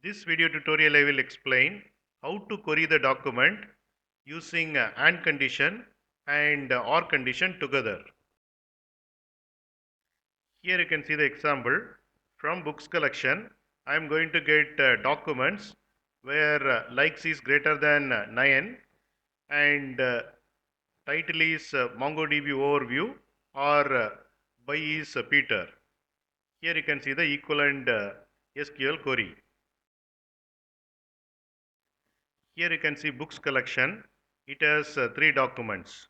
This video tutorial I will explain how to query the document using AND condition and OR condition together. Here you can see the example from books collection. I am going to get documents where likes is greater than 9 and title is MongoDB overview or by is Peter. Here you can see the equivalent SQL query. Here you can see books collection. It has 3 documents.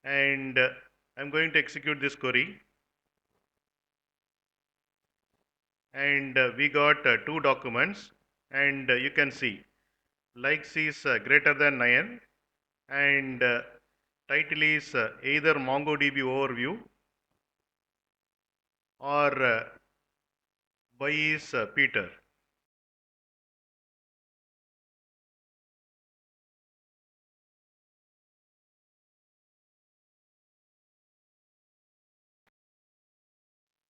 And I'm going to execute this query. And we got 2 documents. And you can see likes is greater than 9 and title is either MongoDB overview or by is Peter.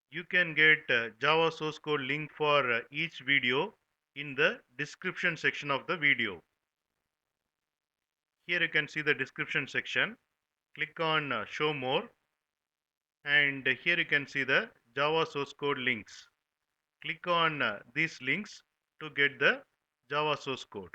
You can get Java source code link for each video in the description section of the video. Here you can see the description section. Click on show more and here you can see the Java source code links. Click on these links to get the Java source code.